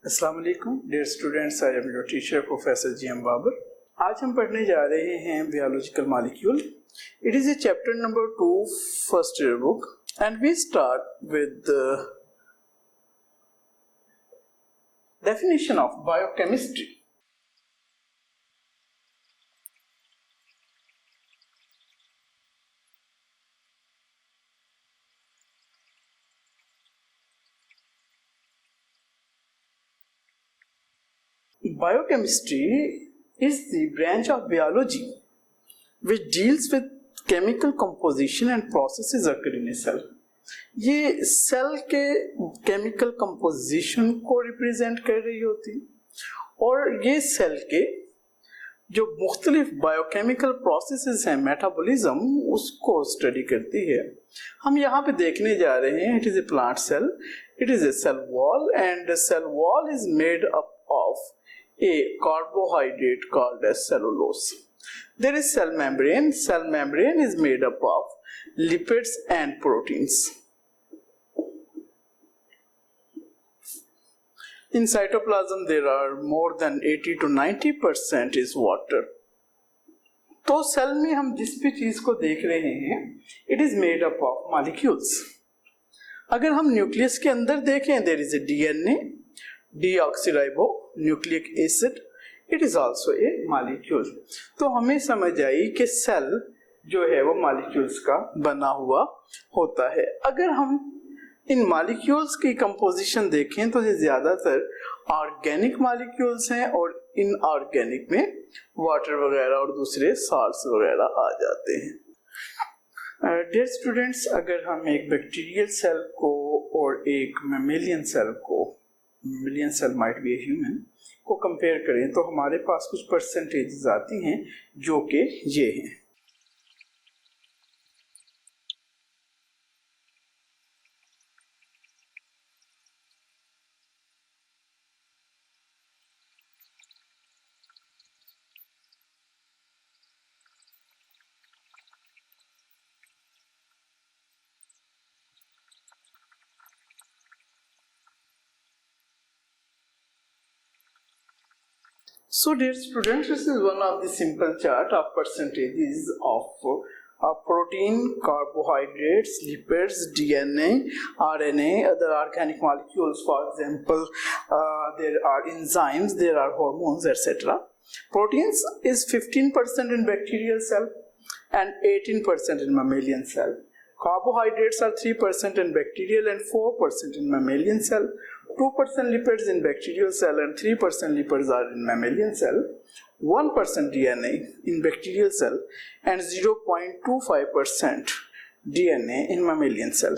अस्सलाम वालेकुम dear students, I am your teacher professor GM. Babar. आज हम पढ़ने जा रहे हैं biological molecule. It is a chapter number 2 first year book and we start with definition of biochemistry. Biochemistry is the branch of biology which deals with chemical composition and processes occur in a cell. ये cell के chemical composition को represent कर रही होती और ये cell के जो मुख्तलिफ बायोकेमिकल प्रोसेसेस हैं, मेटाबॉलिज्म, उसको स्टडी करती है। हम यहाँ पे देखने जा रहे हैं, it is a plant cell, it is a cell wall and cell wall is made up of a carbohydrate called as cellulose. There is cell membrane. Cell membrane is made up of lipids and proteins. In cytoplasm there are more than 80 to 90% is water. तो cell में हम जिस भी चीज को देख रहे हैं, it is made up of molecules. अगर हम न्यूक्लियस के अंदर देखें, there is a DNA, deoxyribo nucleic acid, it is also a molecule. तो हमें समझ आई कि सेल जो है वो मॉलिक्यूल्स का बना हुआ होता है। अगर हम इन मॉलिक्यूल्स की कंपोजिशन देखें तो ये ज्यादातर ऑर्गेनिक मॉलिक्यूल्स हैं और इन ऑर्गेनिक में वाटर वगैरह और दूसरे साल्ट्स वगैरह आ जाते हैं। डियर स्टूडेंट्स, अगर हम एक बैक्टीरियल सेल को और एक मैमेलियन सेल को, mammalian cell might be a human, को कंपेयर करें तो हमारे पास कुछ परसेंटेजेस आती हैं जो कि ये हैं। So dear students, this is one of the simple chart of percentages of protein, carbohydrates, lipids, DNA, RNA, other organic molecules. For example, there are enzymes, there are hormones, etc. Proteins is 15% in bacterial cell and 18% in mammalian cell. Carbohydrates are 3% in bacterial and 4% in mammalian cell. 2% lipids in bacterial cell and 3% lipids are in mammalian cell. 1% DNA in bacterial cell and 0.25% DNA in mammalian cell.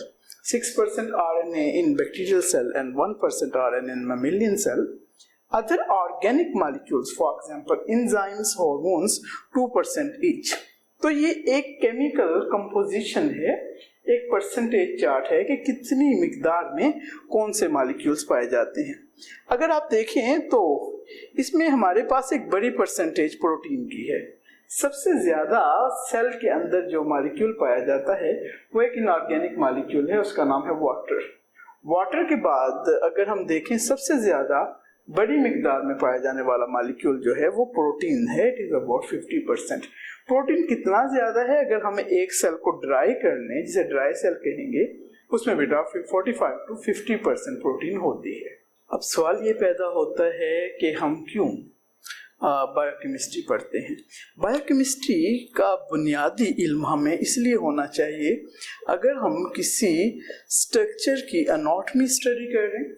6% RNA in bacterial cell and 1% RNA in mammalian cell. Other organic molecules, for example enzymes, hormones, 2% each. तो ये एक chemical composition है, एक percentage chart है कि कितनी मिकदार में कौन से मॉलिक्यूल्स पाए जाते हैं। अगर आप देखें तो इसमें हमारे पास एक बड़ी परसेंटेज प्रोटीन की है। सबसे ज्यादा सेल के अंदर जो मॉलिक्यूल पाया जाता है वो एक इनऑर्गेनिक मॉलिक्यूल है, उसका नाम है वाटर। वाटर के बाद अगर हम देखें सबसे ज्यादा बड़ी मिकदार में पाया जाने वाला मॉलिक्यूल जो है वो प्रोटीन है, इट इज अबाउट 50%। प्रोटीन कितना ज्यादा है, अगर हमें एक सेल को ड्राई कर लें, जिसे ड्राई सेल कहेंगे, उसमें बेटा 45 to 50% प्रोटीन होती है। अब सवाल ये पैदा होता है कि हम क्यों बायोकेमिस्ट्री पढ़ते हैं। बायोकेमिस्ट्री का बुनियादी इल्म हमें इसलिए होना चाहिए अगर हम किसी स्ट्रक्चर की एनाटॉमी स्टडी कर रहे हैं,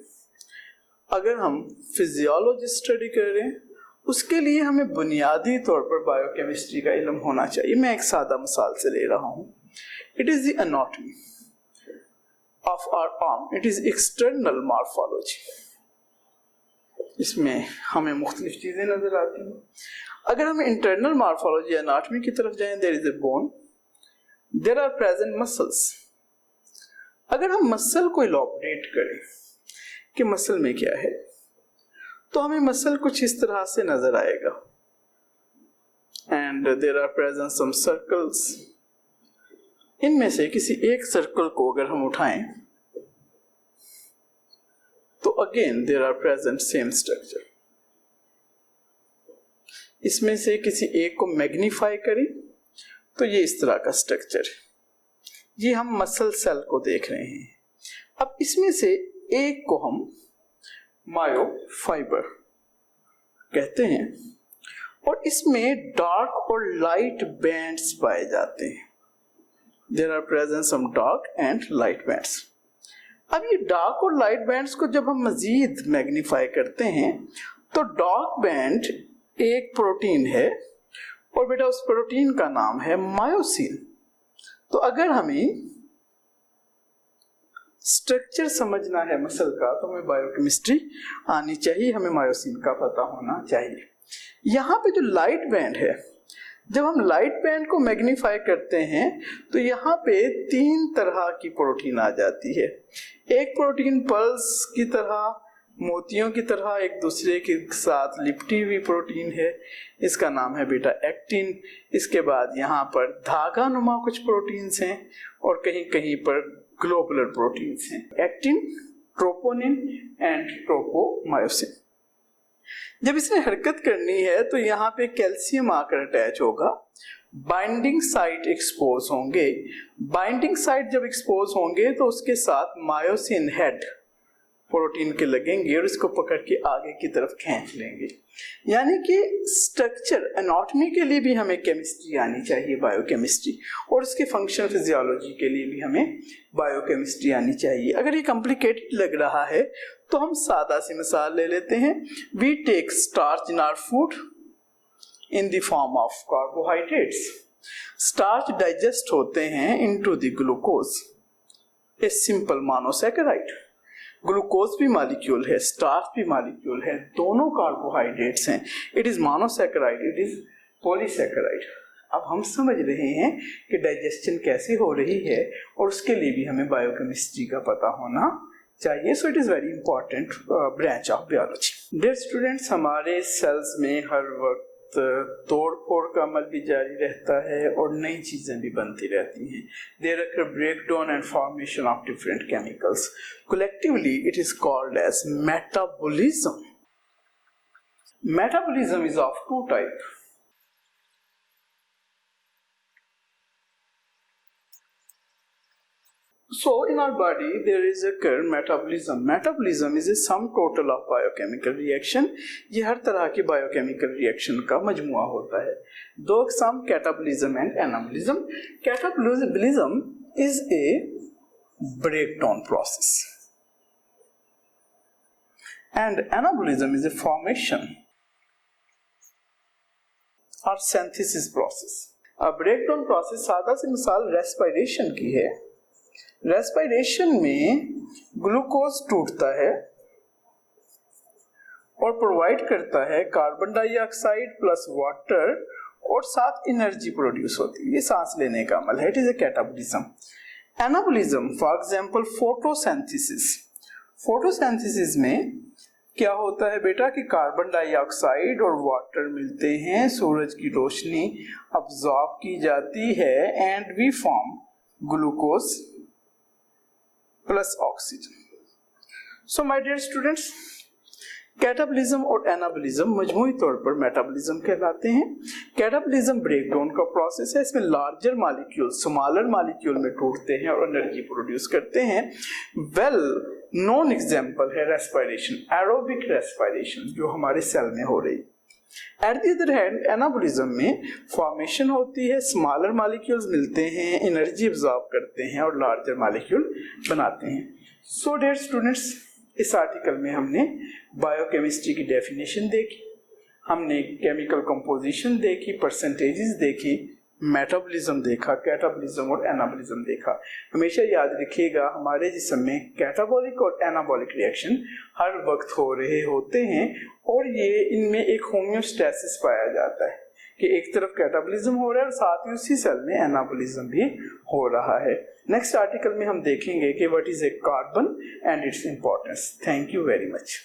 अगर हम फिजियोलॉजी स्टडी कर रहे हैं, उसके लिए हमें बुनियादी तौर पर बायोकेमिस्ट्री का इल्म होना चाहिए। मैं एक सादा मिसाल से ले रहा हूँ। It is the anatomy of our arm, it is external morphology. इसमें हमें मुख्तलिफ चीजें नजर आती हैं। अगर हम इंटरनल मॉर्फोलॉजी एनाटॉमी की तरफ जाएं, there is a bone, there are present muscles. अगर हम मसल को इलॉबरेट करें कि मसल में क्या है, तो हमें मसल कुछ इस तरह से नजर आएगा। And there are present some circles. इनमें से किसी एक सर्कल को अगर हम उठाएं तो again there are present same structure. इसमें से किसी एक को मैग्नीफाई करें तो ये इस तरह का स्ट्रक्चर है। ये हम मसल सेल को देख रहे हैं। अब इसमें से एक को हम मायोफाइबर कहते हैं और इसमें डार्क और लाइट बैंड्स पाए जाते हैं। There are present some dark and light bands. अब ये डार्क और लाइट बैंड्स को जब हम मजीद मैग्नीफाई करते हैं तो डार्क बैंड एक प्रोटीन है और बेटा उस प्रोटीन का नाम है मायोसिन। तो अगर हमें स्ट्रक्चर समझना है मसल का तो हमें बायोकेमिस्ट्री आनी चाहिए, हमें मायोसिन का पता होना चाहिए। यहाँ पे जो लाइट बैंड है, जब हम लाइट बैंड को मैग्नीफाई करते हैं तो यहाँ पे 3 तरह की प्रोटीन आ जाती है। एक प्रोटीन पल्स की तरह, मोतियों की तरह एक दूसरे के साथ लिपटी हुई प्रोटीन है, इसका नाम है बेटा एक्टिन। इसके बाद यहाँ पर धागा नुमा कुछ प्रोटीन्स हैं और कहीं कहीं पर ग्लोबुलर प्रोटीन्स हैं, एक्टिन, ट्रोपोनिन एंड ट्रोपोमायोसिन। जब इसने हरकत करनी है तो यहाँ पे कैल्शियम आकर अटैच होगा, बाइंडिंग साइट एक्सपोज होंगे। बाइंडिंग साइट जब एक्सपोज होंगे तो उसके साथ मायोसिन हेड प्रोटीन के लगेंगे और इसको पकड़ के आगे की तरफ खींच लेंगे। यानी कि स्ट्रक्चर एनाटॉमी के लिए भी हमें केमिस्ट्री आनी चाहिए, बायोकेमिस्ट्री, और उसके फंक्शन फिजियोलॉजी के लिए भी हमें बायोकेमिस्ट्री आनी चाहिए। अगर ये कॉम्प्लिकेटेड लग रहा है तो हम सादा सी मिसाल ले लेते हैं। We take starch in our food in the form of carbohydrates. Starch digest होते हैं into the glucose, a simple monosaccharide. Glucose भी मॉलिक्यूल है, स्टार्च भी मॉलिक्यूल है, दोनों कार्बोहाइड्रेट्स हैं। It is monosaccharide, it is polysaccharide. अब हम समझ रहे हैं कि डाइजेशन कैसे हो रही है और उसके लिए भी हमें बायोकेमिस्ट्री का पता होना चाहिए। So it is very important branch of biology. Dear students, हमारे सेल्स में हर वक्त तोड़ फोड़ का अमल भी जारी रहता है और नई चीजें भी बनती रहती हैं। There occur breakdown and formation of different chemicals. Collectively it is called as metabolism. Metabolism is of 2 type. So in our body there is occur metabolism. Metabolism is a sum total of biochemical reaction. ये हर तरह की biochemical reaction का मजमुआ होता है। 2 अक़साम, catabolism and anabolism. Catabolism is a breakdown process and anabolism is a formation or synthesis process. A breakdown process सादा सी मिसाल respiration की है। रेस्पिरेशन में ग्लूकोज टूटता है और प्रोवाइड करता है कार्बन डाइऑक्साइड प्लस वाटर और साथ एनर्जी प्रोड्यूस होती है। ये सांस लेने का अमल है। It is A catabolism. Anabolism for example photosynthesis. Photosynthesis में क्या होता है बेटा कि कार्बन डाइऑक्साइड और वाटर मिलते हैं, सूरज की रोशनी अब्सॉर्ब की जाती है and we form glucose plus oxygen. So my dear students, catabolism और एनाबॉलिज्म मजमूई तौर पर मेटाबॉलिज्म कहलाते हैं। कैटाबॉलिज्म ब्रेकडाउन का प्रोसेस है। इसमें लार्जर मॉलिक्यूल स्मॉलर मॉलिक्यूल में टूटते हैं और एनर्जी प्रोड्यूस करते हैं। वेल नोन एग्जांपल है रेस्पिरेशन, एरोबिक रेस्पिरेशन जो हमारे सेल में हो रही। At the other hand anabolism में फॉर्मेशन होती है, स्मॉलर मॉलिक्यूल्स मिलते हैं, एनर्जी अब्सॉर्ब करते हैं और लार्जर मॉलिक्यूल बनाते हैं। सो डियर स्टूडेंट्स, इस आर्टिकल में हमने बायोकेमिस्ट्री की डेफिनेशन देखी, हमने केमिकल कंपोजिशन देखी, परसेंटेजेस देखी, मेटाबॉलिज्म देखा, कैटाबॉलिज्म और एनाबॉलिज्म देखा। हमेशा याद रखिएगा हमारे जिस्म में कैटाबॉलिक और एनाबॉलिक रिएक्शन हर वक्त हो रहे होते हैं और ये इनमें एक होम्योस्टैसिस पाया जाता है कि एक तरफ कैटाबॉलिज्म हो रहा है और साथ ही उसी सेल में एनाबॉलिज्म भी हो रहा है। नेक्स्ट आर्टिकल में हम देखेंगे कि what is a carbon and its importance. Thank you very much.